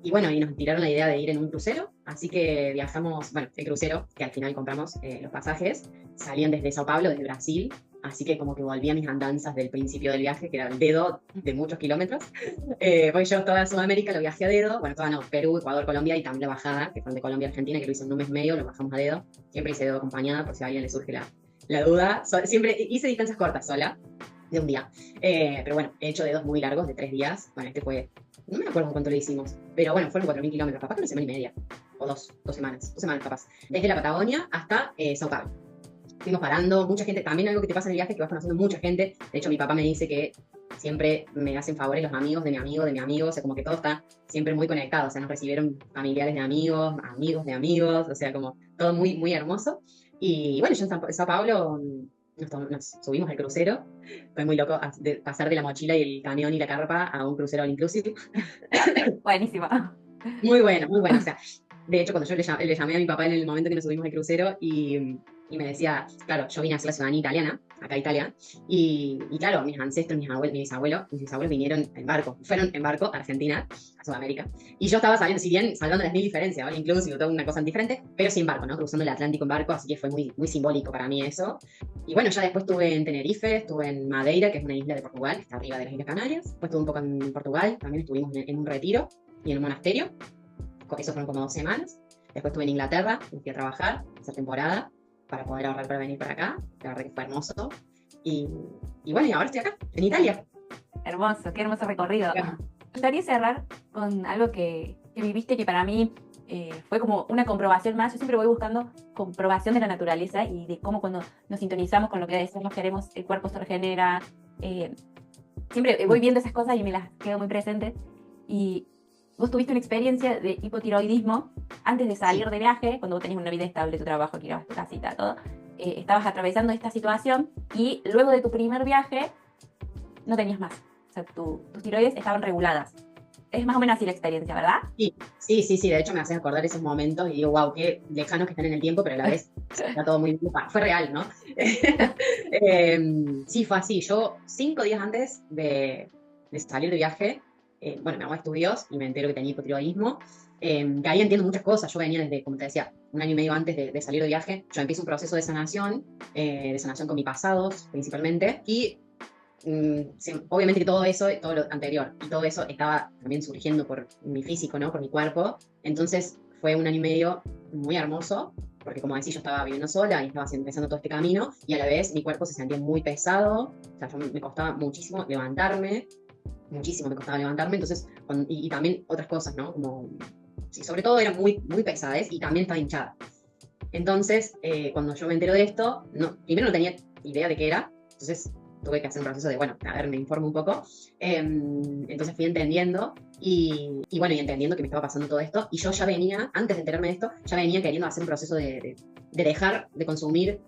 Y bueno, y nos tiraron la idea de ir en un crucero, así que viajamos, bueno, el crucero, que al final compramos los pasajes, salían desde Sao Paulo, desde Brasil, así que como que volví a mis andanzas del principio del viaje, que era el dedo de muchos kilómetros. Porque yo toda Sudamérica lo viajé a dedo, bueno, toda no, Perú, Ecuador, Colombia, y también la bajada, que fue de Colombia a Argentina, que lo hice en 1 mes y medio, lo bajamos a dedo. Siempre hice dedo acompañada, por si a alguien le surge la duda. Siempre hice distancias cortas sola, de un día. Pero bueno, he hecho dedos muy largos, de 3 días. Bueno, este fue, no me acuerdo cuánto lo hicimos, pero bueno, fueron 4.000 kilómetros, capaz que 1 semana y media, o 2 semanas capaz, desde la Patagonia hasta Sao Paulo. Fuimos parando, mucha gente, también algo que te pasa en el viaje, que vas conociendo mucha gente. De hecho, mi papá me dice que siempre me hacen favores los amigos de mi amigo, o sea, como que todo está siempre muy conectado. O sea, nos recibieron familiares de amigos, amigos de amigos, o sea, como todo muy, muy hermoso. Y bueno, yo en Sao Paulo nos subimos al crucero. Fue muy loco pasar de la mochila y el camión y la carpa a un crucero all inclusive. Buenísimo. Muy bueno, muy bueno. O sea, de hecho, cuando yo le llamé a mi papá en el momento que nos subimos al crucero y me decía, claro, yo vine a hacer la ciudadanía italiana, acá a Italia, y claro, mis ancestros, mis bisabuelos vinieron en barco, fueron en barco a Argentina, a Sudamérica, y yo estaba saliendo, si bien salvando las 1000 diferencias, ¿vale? Inclusive toda una cosa diferente, pero sin barco, ¿no? Cruzando el Atlántico en barco, así que fue muy, muy simbólico para mí eso. Y bueno, ya después estuve en Tenerife, estuve en Madeira, que es una isla de Portugal, que está arriba de las Islas Canarias, después estuve un poco en Portugal, también estuvimos en un retiro y en un monasterio, eso fueron como 2 semanas. Después estuve en Inglaterra, me fui a trabajar, esa temporada, para poder ahorrar para venir para acá. La verdad que fue hermoso. Y, y bueno, y ahora estoy acá, en Italia. Hermoso, qué hermoso recorrido. Claro. Me gustaría cerrar con algo que viviste, que para mí fue como una comprobación más. Yo siempre voy buscando comprobación de la naturaleza y de cómo cuando nos sintonizamos con lo que deseamos, queremos, el cuerpo se regenera. Siempre voy viendo esas cosas y me las quedo muy presentes. Y vos tuviste una experiencia de hipotiroidismo antes de salir de viaje, cuando vos tenías una vida estable, tu trabajo, que ibas a tu casita, todo. Estabas atravesando esta situación y luego de tu primer viaje no tenías más. O sea, tus tiroides estaban reguladas. Es más o menos así la experiencia, ¿verdad? Sí. De hecho, me hace acordar esos momentos y digo, wow, qué lejanos que están en el tiempo, pero a la vez está todo muy... Fue real, ¿no? Sí, fue así. Yo, 5 días antes de salir de viaje, bueno, me hago estudios y me entero que tenía hipotiroidismo. Que ahí entiendo muchas cosas. Yo venía desde, como te decía, 1 año y medio antes de salir de viaje. Yo empiezo un proceso de sanación con mi pasado, principalmente. Y sí, obviamente que todo eso, todo lo anterior, y todo eso estaba también surgiendo por mi físico, ¿no? Por mi cuerpo. Entonces fue 1 año y medio muy hermoso, porque como decía, yo estaba viviendo sola y estaba empezando todo este camino, y a la vez mi cuerpo se sentía muy pesado, o sea, me costaba muchísimo levantarme, entonces, y también otras cosas, ¿no? Como, sí, sobre todo eran muy, muy pesadas y también estaba hinchada. Entonces, cuando yo me entero de esto, primero no tenía idea de qué era, entonces tuve que hacer un proceso de, bueno, a ver, me informo un poco. Entonces fui entendiendo y entendiendo que me estaba pasando todo esto. Y yo ya venía, antes de enterarme de esto, ya venía queriendo hacer un proceso de dejar de consumir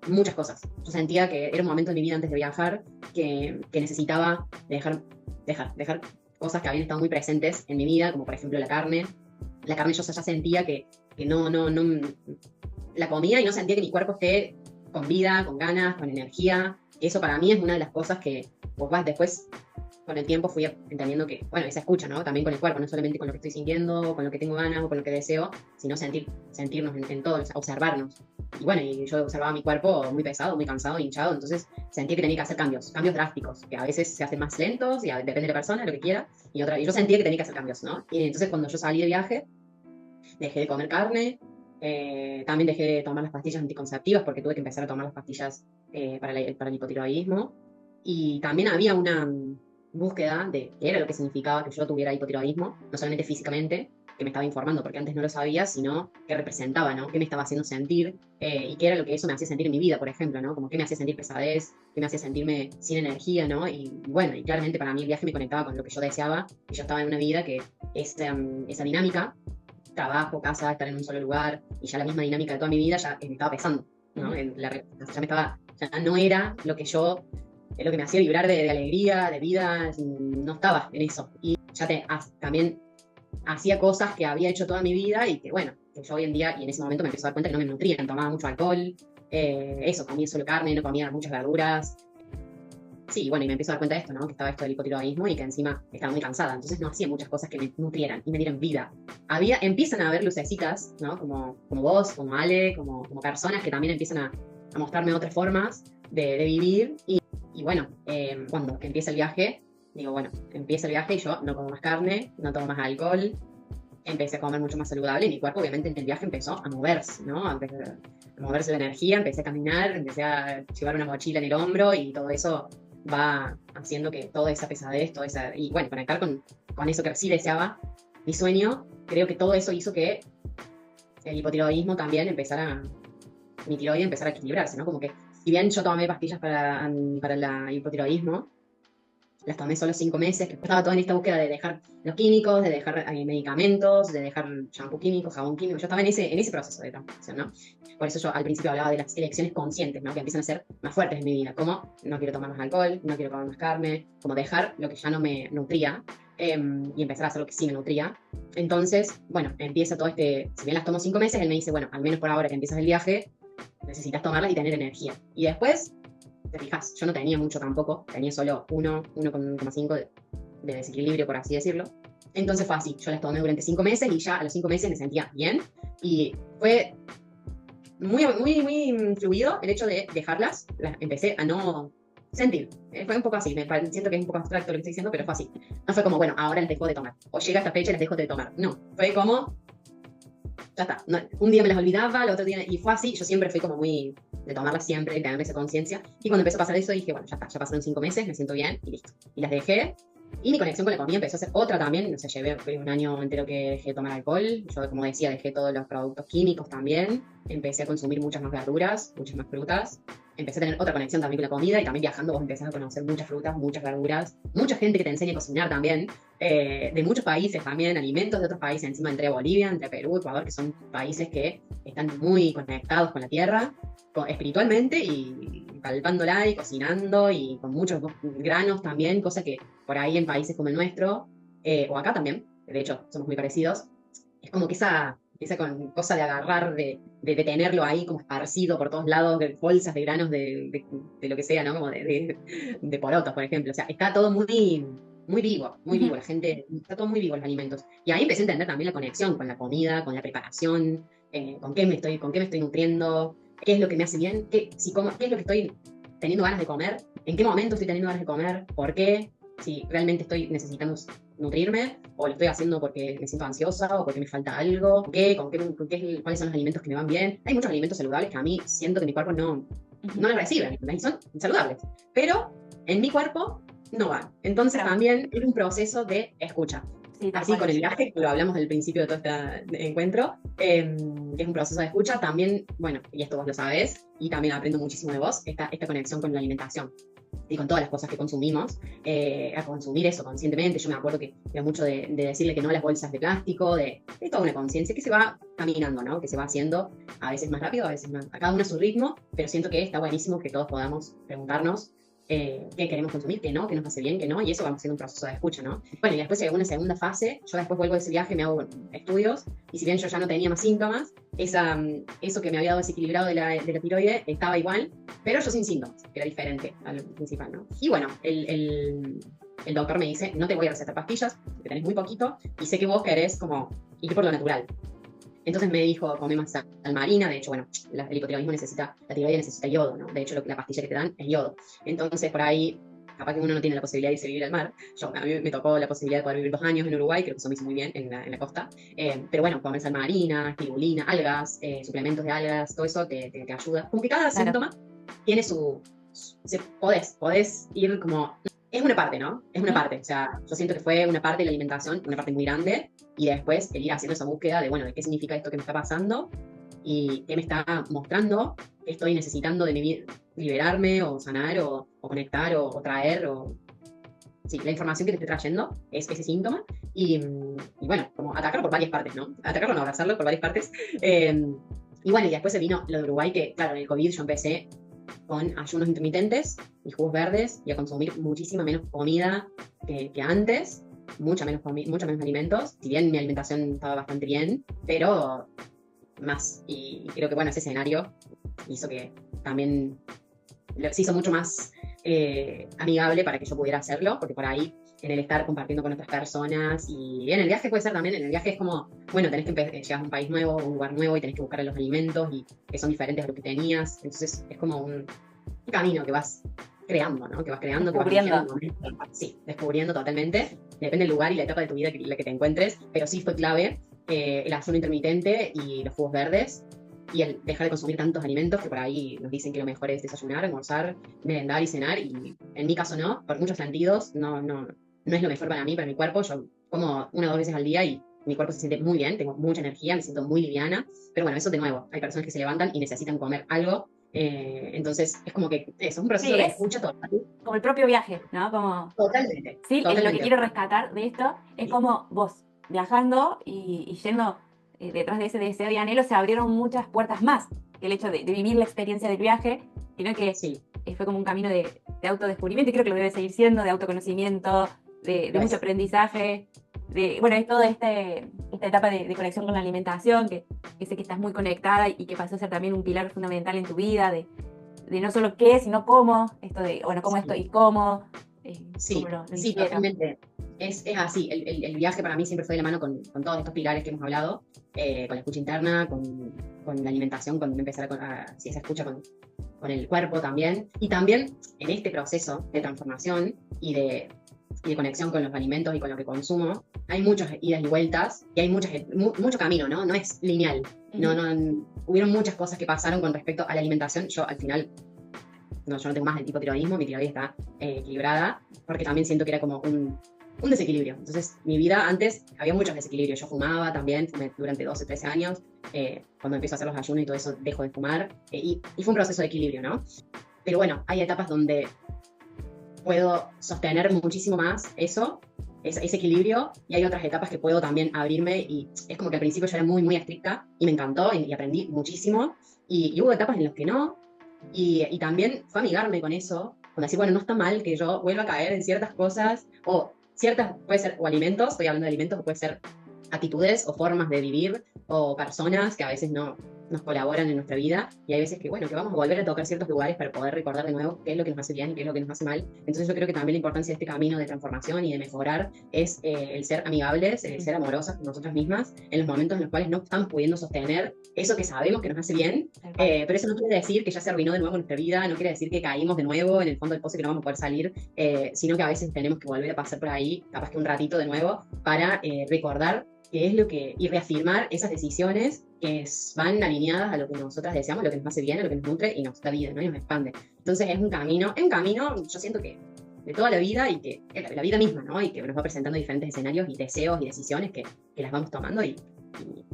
muchas cosas. Yo sentía que era un momento en mi vida antes de viajar que necesitaba dejar cosas que habían estado muy presentes en mi vida, como por ejemplo la carne. La carne yo ya sentía que no la comía y no sentía que mi cuerpo esté con vida, con ganas, con energía. Eso para mí es una de las cosas que vos vas después, con el tiempo fui entendiendo que, bueno, esa escucha, ¿no? También con el cuerpo, no solamente con lo que estoy sintiendo, con lo que tengo ganas o con lo que deseo, sino sentirnos en todo, observarnos. Y bueno, y yo observaba mi cuerpo muy pesado, muy cansado, hinchado, entonces sentía que tenía que hacer cambios drásticos, que a veces se hacen más lentos, y depende de la persona, lo que quiera, y yo sentía que tenía que hacer cambios, ¿no? Y entonces cuando yo salí de viaje, dejé de comer carne. También dejé de tomar las pastillas anticonceptivas porque tuve que empezar a tomar las pastillas para el hipotiroidismo. Y también había una búsqueda de qué era lo que significaba que yo tuviera hipotiroidismo, no solamente físicamente, que me estaba informando porque antes no lo sabía, sino qué representaba, ¿no? Qué me estaba haciendo sentir y qué era lo que eso me hacía sentir en mi vida, por ejemplo, ¿no? Como qué me hacía sentir pesadez, qué me hacía sentirme sin energía, ¿no? Y bueno, y claramente para mí el viaje me conectaba con lo que yo deseaba y yo estaba en una vida que esa dinámica, trabajo, casa, estar en un solo lugar, y ya la misma dinámica de toda mi vida ya me estaba pesando, ¿no? Ya no era lo que me hacía vibrar de alegría, de vida, no estaba en eso. Y ya también hacía cosas que había hecho toda mi vida y que, bueno, que yo hoy en día, y en ese momento me empecé a dar cuenta que no me nutrían, tomaba mucho alcohol, comía solo carne, no comía muchas verduras. Sí, bueno, y me empiezo a dar cuenta de esto, ¿no? Que estaba esto del hipotiroidismo y que encima estaba muy cansada. Entonces no hacía muchas cosas que me nutrieran y me dieran vida. Empiezan a haber lucecitas, ¿no? Como vos, como Ale, como personas que también empiezan a mostrarme otras formas de vivir. Y bueno, cuando empieza el viaje, digo, bueno, empieza el viaje y yo no como más carne, no tomo más alcohol. Empecé a comer mucho más saludable y mi cuerpo obviamente en el viaje empezó a moverse, ¿no? A moverse la energía, empecé a caminar, empecé a llevar una mochila en el hombro y todo eso va haciendo que toda esa pesadez, y bueno, conectar con eso que sí deseaba, mi sueño, creo que todo eso hizo que el hipotiroidismo también mi tiroide empezara a equilibrarse, ¿no? Como que, si bien yo tomé pastillas para el hipotiroidismo, las tomé solo 5 meses, que estaba toda en esta búsqueda de dejar los químicos, de dejar medicamentos, de dejar shampoo químico, jabón químico. Yo estaba en ese proceso de transición, ¿no? Por eso yo al principio hablaba de las elecciones conscientes, ¿no? Que empiezan a ser más fuertes en mi vida, como no quiero tomar más alcohol, no quiero comer más carne, como dejar lo que ya no me nutría y empezar a hacer lo que sí me nutría. Entonces, bueno, empieza todo si bien las tomo 5 meses, él me dice, bueno, al menos por ahora que empiezas el viaje, necesitas tomarlas y tener energía. Y después, te fijas, yo no tenía mucho tampoco, tenía solo 1,5 de desequilibrio, por así decirlo. Entonces fue así, yo las tomé durante 5 meses y ya a los 5 meses me sentía bien. Y fue muy, muy, muy fluido el hecho de dejarlas. Empecé a no sentir. Fue un poco así, siento que es un poco abstracto lo que estoy diciendo, pero fue así. No fue como, bueno, ahora las dejo de tomar. O llega esta fecha y las dejo de tomar. No, fue como, ya está. No, un día me las olvidaba, el otro día, y fue así. Yo siempre fui como muy de tomarlas siempre, de tener esa conciencia. Y cuando empezó a pasar eso, dije, bueno, ya está, ya pasaron 5 meses, me siento bien y listo. Y las dejé. Y mi conexión con la comida empezó a ser otra también. O sea, llevé un año entero que dejé de tomar alcohol. Yo, como decía, dejé todos los productos químicos también. Empecé a consumir muchas más verduras, muchas más frutas. Empecé a tener otra conexión también con la comida y también viajando vos empezás a conocer muchas frutas, muchas verduras, mucha gente que te enseña a cocinar también, de muchos países también, alimentos de otros países. Encima entre Bolivia, entre Perú, Ecuador, que son países que están muy conectados con la tierra, espiritualmente y palpándola y cocinando y con muchos granos también, cosa que por ahí en países como el nuestro, o acá también, de hecho somos muy parecidos, es como que esa cosa de agarrar, de tenerlo ahí como esparcido por todos lados, de bolsas de granos de lo que sea, ¿no? Como de porotos, por ejemplo. O sea, está todo muy, muy vivo, muy vivo. La gente, está todo muy vivo los alimentos. Y ahí empecé a entender también la conexión con la comida, con la preparación, con qué me estoy nutriendo, qué es lo que me hace bien, qué es lo que estoy teniendo ganas de comer, en qué momento estoy teniendo ganas de comer, por qué, si realmente estoy necesitando nutrirme, o lo estoy haciendo porque me siento ansiosa, o porque me falta algo, cuáles son los alimentos que me van bien. Hay muchos alimentos saludables que a mí siento que mi cuerpo no los recibe, y son saludables, pero en mi cuerpo no van. Entonces también es un proceso de escucha. Sí, así con el viaje, que lo hablamos del principio de todo este encuentro, que es un proceso de escucha, también, bueno, y esto vos lo sabés, y también aprendo muchísimo de vos, esta conexión con la alimentación y con todas las cosas que consumimos, a consumir eso conscientemente. Yo me acuerdo que era mucho de decirle que no a las bolsas de plástico, de toda una conciencia que se va caminando, ¿no? Que se va haciendo a veces más rápido, a veces más, a cada uno a su ritmo, pero siento que está buenísimo que todos podamos preguntarnos qué queremos consumir, qué no, qué nos hace bien, qué no, y eso vamos haciendo un proceso de escucha, ¿no? Bueno, y después llega una segunda fase, yo después vuelvo de ese viaje, me hago estudios, y si bien yo ya no tenía más síntomas, eso que me había dado desequilibrado de la tiroide estaba igual, pero yo sin síntomas, que era diferente a lo principal, ¿no? Y bueno, el doctor me dice, no te voy a recetar pastillas, que tenés muy poquito, y sé que vos querés como ir por lo natural. Entonces me dijo, come más sal marina. De hecho, bueno, el hipotiroidismo la tiroide necesita yodo, ¿no? De hecho, la pastilla que te dan es yodo. Entonces, por ahí, capaz que uno no tiene la posibilidad de irse a vivir al mar. A mí me tocó la posibilidad de poder vivir 2 años en Uruguay, creo que eso me hizo muy bien en la costa. Pero bueno, comer sal marina, espirulina, algas, suplementos de algas, todo eso te ayuda. Como que cada síntoma tiene podés ir como... Es una parte, ¿no? Es una parte. O sea, yo siento que fue una parte de la alimentación, una parte muy grande, y después el ir haciendo esa búsqueda de, bueno, de qué significa esto que me está pasando y qué me está mostrando, qué estoy necesitando de mi vida, liberarme o sanar o conectar o traer sí, la información que te esté trayendo es ese síntoma y bueno, como atacarlo por varias partes, ¿no? Atacarlo, no, abrazarlo por varias partes. Y bueno, y después se vino lo de Uruguay, que claro, en el COVID yo empecé con ayunos intermitentes y jugos verdes y a consumir muchísima menos comida que antes, mucho menos alimentos, si bien mi alimentación estaba bastante bien, pero más. Y creo que bueno, ese escenario hizo que también se hizo mucho más amigable para que yo pudiera hacerlo, porque por ahí en el estar compartiendo con otras personas y en el viaje puede ser también, en el viaje es como, bueno, tenés que llegar a un país nuevo, un lugar nuevo y tenés que buscar los alimentos y que son diferentes a lo que tenías, entonces es como un camino que vas creando, ¿no? Que vas creando, descubriendo. Sí, descubriendo totalmente, depende del lugar y la etapa de tu vida en la que te encuentres, pero sí fue clave el ayuno intermitente y los jugos verdes y el dejar de consumir tantos alimentos que por ahí nos dicen que lo mejor es desayunar, almorzar, merendar y cenar, y en mi caso no, por muchos sentidos no es lo mejor para mí, para mi cuerpo. Yo como 1 o 2 veces al día y mi cuerpo se siente muy bien, tengo mucha energía, me siento muy liviana, pero bueno, eso de nuevo, hay personas que se levantan y necesitan comer algo, entonces es como que es un proceso de escucha total. Como el propio viaje, ¿no? Como... Totalmente. Sí, totalmente. Lo que quiero rescatar de esto es como vos, viajando y yendo detrás de ese deseo y anhelo, se abrieron muchas puertas más que el hecho de vivir la experiencia del viaje, sino que fue como un camino de autodescubrimiento, y creo que lo debe seguir siendo, de autoconocimiento, de mucho aprendizaje, bueno, es toda esta etapa de conexión con la alimentación, que sé que estás muy conectada y que pasó a ser también un pilar fundamental en tu vida, de no solo qué, sino cómo, esto de, bueno, cómo esto y cómo. Sí, totalmente. Es así, el viaje para mí siempre fue de la mano con todos estos pilares que hemos hablado, con la escucha interna, con la alimentación, con empezar si esa escucha con el cuerpo también, y también en este proceso de transformación y de y de conexión con los alimentos y con lo que consumo, hay muchas idas y vueltas y hay mucho camino, ¿no? No es lineal. Hubieron muchas cosas que pasaron con respecto a la alimentación. Yo al final, yo no tengo más el tipo tiroidismo, mi tiroides está equilibrada, porque también siento que era como un desequilibrio. Entonces, mi vida antes había muchos desequilibrios. Yo fumaba también, fumé durante 12, 13 años. Cuando empiezo a hacer los ayunos y todo eso, dejo de fumar. Y fue un proceso de equilibrio, ¿no? Pero bueno, hay etapas donde puedo sostener muchísimo más ese equilibrio, y hay otras etapas que puedo también abrirme, y es como que al principio yo era muy, muy estricta y me encantó y aprendí muchísimo, y hubo etapas en las que no, y también fue amigarme con eso, con decir, bueno, no está mal que yo vuelva a caer en ciertas cosas, o ciertas, puede ser, o alimentos, estoy hablando de alimentos, o puede ser actitudes o formas de vivir, o personas que a veces no nos colaboran en nuestra vida, y hay veces que, bueno, que vamos a volver a tocar ciertos lugares para poder recordar de nuevo qué es lo que nos hace bien y qué es lo que nos hace mal. Entonces yo creo que también la importancia de este camino de transformación y de mejorar es el ser amigables, el ser amorosas con nosotras mismas en los momentos en los cuales no estamos pudiendo sostener eso que sabemos que nos hace bien, pero eso no quiere decir que ya se arruinó de nuevo nuestra vida, no quiere decir que caímos de nuevo en el fondo del pozo y que no vamos a poder salir, sino que a veces tenemos que volver a pasar por ahí, capaz que un ratito de nuevo, para recordar qué es lo que, y reafirmar esas decisiones que van alineadas a lo que nosotras deseamos, lo que nos hace bien, a lo que nos nutre y nos da vida, ¿no? Y nos expande. Entonces es un camino, yo siento que de toda la vida, y que la vida misma, ¿no? Y que nos va presentando diferentes escenarios y deseos y decisiones que las vamos tomando, y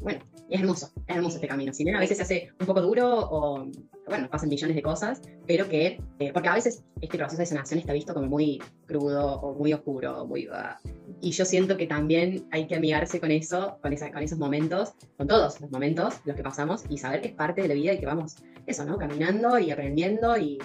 bueno, es hermoso este camino. Si bien a veces se hace un poco duro, o bueno, pasan millones de cosas, pero que, porque a veces este proceso de sanación está visto como muy crudo, o muy oscuro, y yo siento que también hay que amigarse con eso, con esos momentos, con todos los momentos, los que pasamos, y saber que es parte de la vida y que vamos, eso, ¿no? Caminando y aprendiendo y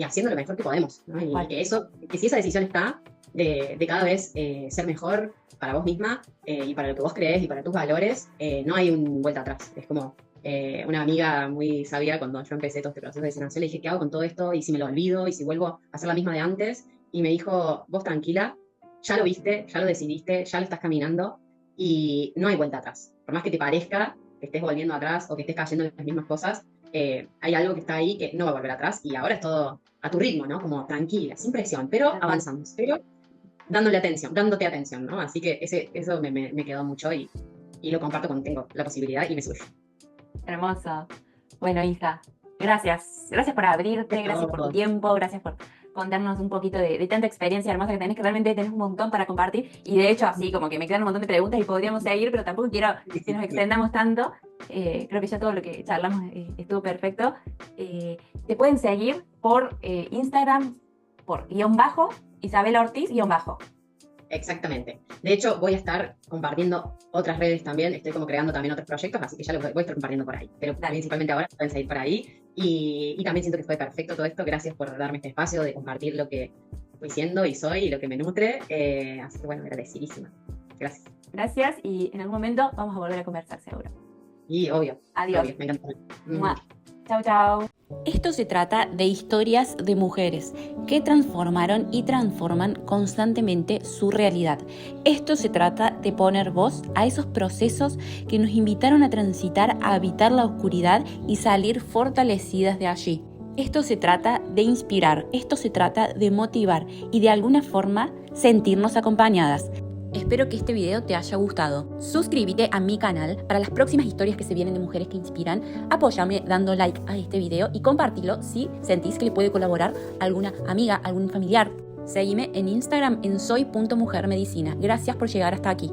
haciendo lo mejor que podemos, ¿no? Y que si esa decisión está de cada vez ser mejor para vos misma, y para lo que vos crees y para tus valores, no hay un vuelta atrás. Es como una amiga muy sabia, cuando yo empecé todo este proceso de sanación, le dije, ¿qué hago con todo esto? ¿Y si me lo olvido? ¿Y si vuelvo a hacer la misma de antes? Y me dijo, vos tranquila, ya lo viste, ya lo decidiste, ya lo estás caminando, y no hay vuelta atrás. Por más que te parezca que estés volviendo atrás o que estés cayendo en las mismas cosas, hay algo que está ahí que no va a volver atrás, y ahora es todo a tu ritmo, ¿no? Como tranquila, sin presión, pero avanzamos, pero dándote atención, ¿no? Así que eso me quedó mucho, y lo comparto cuando tengo la posibilidad y me surge. Hermoso. Bueno, Isa, gracias. Gracias por abrirte, gracias por tu tiempo, gracias por contarnos un poquito de tanta experiencia hermosa que tenés, que realmente tenés un montón para compartir, y de hecho así como que me quedan un montón de preguntas y podríamos seguir, pero tampoco quiero que nos extendamos tanto. Creo que ya todo lo que charlamos estuvo perfecto. Te pueden seguir por Instagram, por _ Isabela Ortiz _ Exactamente. De hecho, voy a estar compartiendo otras redes también. Estoy como creando también otros proyectos, así que ya los voy a estar compartiendo por ahí. Pero principalmente ahora pueden seguir por ahí. Y también siento que fue perfecto todo esto. Gracias por darme este espacio de compartir lo que fui siendo y soy y lo que me nutre. Así que bueno, agradecidísima. Gracias. Gracias, y en algún momento vamos a volver a conversar, seguro. Y obvio. Adiós. Obvio, me encantó. Chau, chau. Esto se trata de historias de mujeres que transformaron y transforman constantemente su realidad. Esto se trata de poner voz a esos procesos que nos invitaron a transitar, a habitar la oscuridad y salir fortalecidas de allí. Esto se trata de inspirar, esto se trata de motivar y de alguna forma sentirnos acompañadas. Espero que este video te haya gustado. Suscríbete a mi canal para las próximas historias que se vienen de mujeres que inspiran. Apóyame dando like a este video y compartilo si sentís que le puede colaborar a alguna amiga, algún familiar. Seguime en Instagram en soy.mujermedicina. Gracias por llegar hasta aquí.